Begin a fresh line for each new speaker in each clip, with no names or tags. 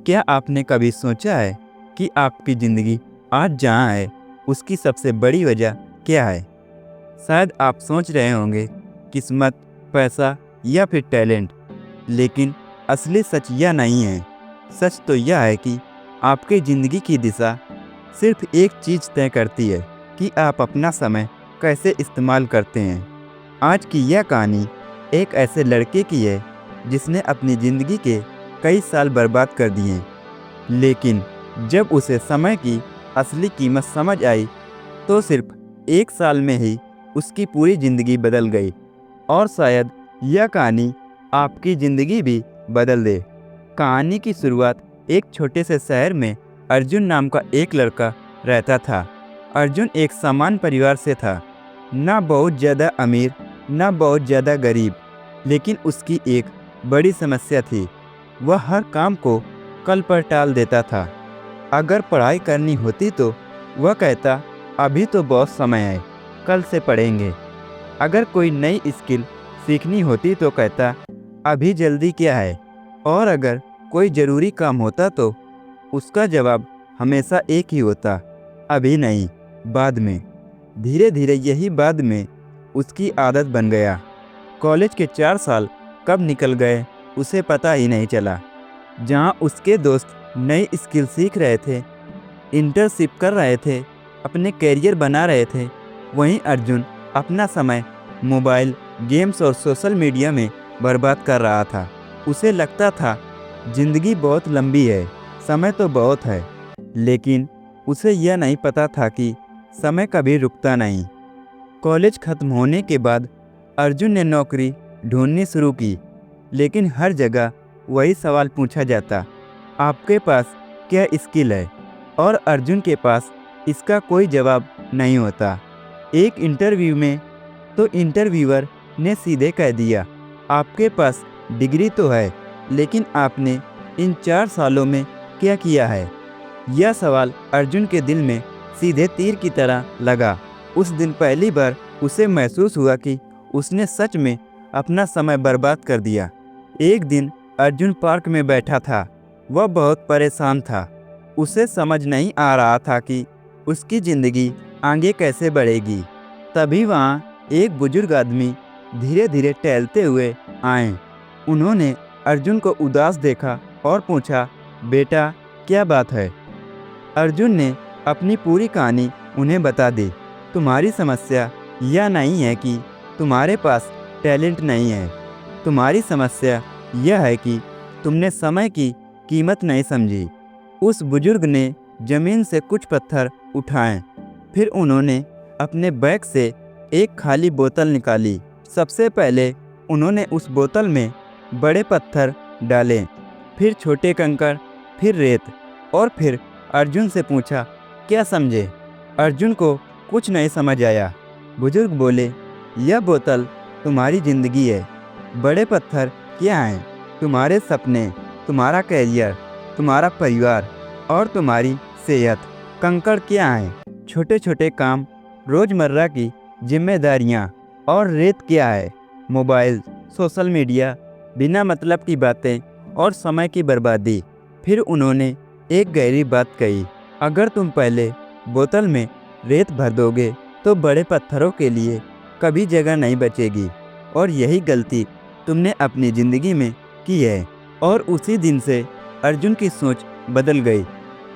क्या आपने कभी सोचा है कि आपकी ज़िंदगी आज जहाँ है उसकी सबसे बड़ी वजह क्या है? शायद आप सोच रहे होंगे किस्मत, पैसा या फिर टैलेंट। लेकिन असली सच यह नहीं है। सच तो यह है कि आपकी ज़िंदगी की दिशा सिर्फ एक चीज़ तय करती है कि आप अपना समय कैसे इस्तेमाल करते हैं। आज की यह कहानी एक ऐसे लड़के की है जिसने अपनी ज़िंदगी के कई साल बर्बाद कर दिए, लेकिन जब उसे समय की असली कीमत समझ आई तो सिर्फ एक साल में ही उसकी पूरी ज़िंदगी बदल गई। और शायद यह कहानी आपकी ज़िंदगी भी बदल दे। कहानी की शुरुआत एक छोटे से शहर में अर्जुन नाम का एक लड़का रहता था। अर्जुन एक सामान्य परिवार से था, ना बहुत ज़्यादा अमीर ना बहुत ज़्यादा गरीब। लेकिन उसकी एक बड़ी समस्या थी, वह हर काम को कल पर टाल देता था। अगर पढ़ाई करनी होती तो वह कहता अभी तो बहुत समय है, कल से पढ़ेंगे। अगर कोई नई स्किल सीखनी होती तो कहता अभी जल्दी क्या है। और अगर कोई ज़रूरी काम होता तो उसका जवाब हमेशा एक ही होता, अभी नहीं, बाद में। धीरे धीरे यही बाद में उसकी आदत बन गया। कॉलेज के 4 साल कब निकल गए उसे पता ही नहीं चला। जहाँ उसके दोस्त नई स्किल सीख रहे थे, इंटर्नशिप कर रहे थे, अपने कैरियर बना रहे थे, वहीं अर्जुन अपना समय मोबाइल गेम्स और सोशल मीडिया में बर्बाद कर रहा था। उसे लगता था ज़िंदगी बहुत लंबी है, समय तो बहुत है, लेकिन उसे यह नहीं पता था कि समय कभी रुकता नहीं। कॉलेज खत्म होने के बाद अर्जुन ने नौकरी ढूंढनी शुरू की, लेकिन हर जगह वही सवाल पूछा जाता, आपके पास क्या स्किल है? और अर्जुन के पास इसका कोई जवाब नहीं होता। एक इंटरव्यू में तो इंटरव्यूअर ने सीधे कह दिया, आपके पास डिग्री तो है, लेकिन आपने इन 4 सालों में क्या किया है? यह सवाल अर्जुन के दिल में सीधे तीर की तरह लगा। उस दिन पहली बार उसे महसूस हुआ कि उसने सच में अपना समय बर्बाद कर दिया। एक दिन अर्जुन पार्क में बैठा था। वह बहुत परेशान था। उसे समझ नहीं आ रहा था कि उसकी ज़िंदगी आगे कैसे बढ़ेगी। तभी वहाँ एक बुजुर्ग आदमी धीरे धीरे टहलते हुए आए। उन्होंने अर्जुन को उदास देखा और पूछा, बेटा क्या बात है? अर्जुन ने अपनी पूरी कहानी उन्हें बता दी। तुम्हारी समस्या यह नहीं है कि तुम्हारे पास टैलेंट नहीं है, तुम्हारी समस्या यह है कि तुमने समय की कीमत नहीं समझी। उस बुजुर्ग ने ज़मीन से कुछ पत्थर उठाए, फिर उन्होंने अपने बैग से एक खाली बोतल निकाली। सबसे पहले उन्होंने उस बोतल में बड़े पत्थर डाले, फिर छोटे कंकड़, फिर रेत, और फिर अर्जुन से पूछा, क्या समझे? अर्जुन को कुछ नहीं समझ आया। बुजुर्ग बोले, यह बोतल तुम्हारी ज़िंदगी है, बड़े पत्थर क्या हैं? तुम्हारे सपने, तुम्हारा कैरियर, तुम्हारा परिवार और तुम्हारी सेहत। कंकड़ क्या हैं? छोटे छोटे काम, रोज़मर्रा की जिम्मेदारियाँ। और रेत क्या है? मोबाइल, सोशल मीडिया, बिना मतलब की बातें और समय की बर्बादी। फिर उन्होंने एक गहरी बात कही, अगर तुम पहले बोतल में रेत भर दोगे तो बड़े पत्थरों के लिए कभी जगह नहीं बचेगी। और यही गलती तुमने अपनी ज़िंदगी में की है। और उसी दिन से अर्जुन की सोच बदल गई।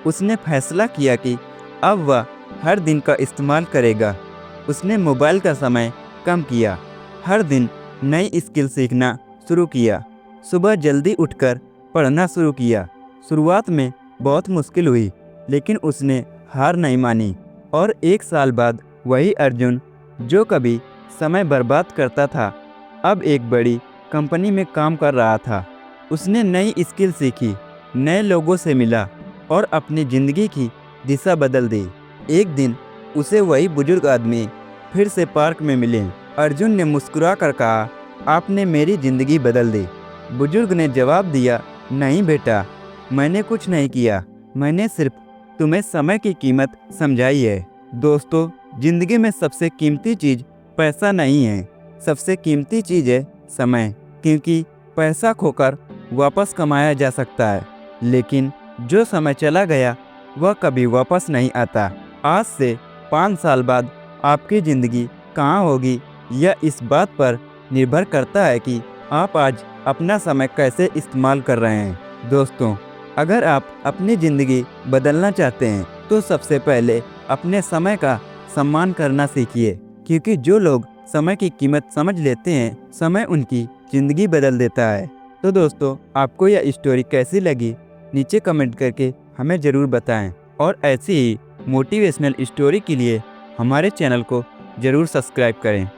उसने फैसला किया कि अब वह हर दिन का इस्तेमाल करेगा। उसने मोबाइल का समय कम किया, हर दिन नई स्किल सीखना शुरू किया, सुबह जल्दी उठकर पढ़ना शुरू किया। शुरुआत में बहुत मुश्किल हुई, लेकिन उसने हार नहीं मानी। और 1 साल बाद वही अर्जुन जो कभी समय बर्बाद करता था, अब एक बड़ी कंपनी में काम कर रहा था। उसने नई स्किल सीखी, नए लोगों से मिला और अपनी ज़िंदगी की दिशा बदल दी। एक दिन उसे वही बुजुर्ग आदमी फिर से पार्क में मिले। अर्जुन ने मुस्कुरा कर कहा, आपने मेरी ज़िंदगी बदल दी। बुजुर्ग ने जवाब दिया, नहीं बेटा, मैंने कुछ नहीं किया, मैंने सिर्फ तुम्हें समय की कीमत समझाई है। दोस्तों, ज़िंदगी में सबसे कीमती चीज़ पैसा नहीं है, सबसे कीमती चीज़ है समय। क्योंकि पैसा खोकर वापस कमाया जा सकता है, लेकिन जो समय चला गया वह कभी वापस नहीं आता। आज से 5 साल बाद आपकी ज़िंदगी कहाँ होगी यह इस बात पर निर्भर करता है कि आप आज अपना समय कैसे इस्तेमाल कर रहे हैं। दोस्तों, अगर आप अपनी ज़िंदगी बदलना चाहते हैं तो सबसे पहले अपने समय का सम्मान करना सीखिए, क्योंकि जो लोग समय की कीमत समझ लेते हैं, समय उनकी ज़िंदगी बदल देता है। तो दोस्तों, आपको यह स्टोरी कैसी लगी नीचे कमेंट करके हमें ज़रूर बताएं और ऐसी ही मोटिवेशनल स्टोरी के लिए हमारे चैनल को ज़रूर सब्सक्राइब करें।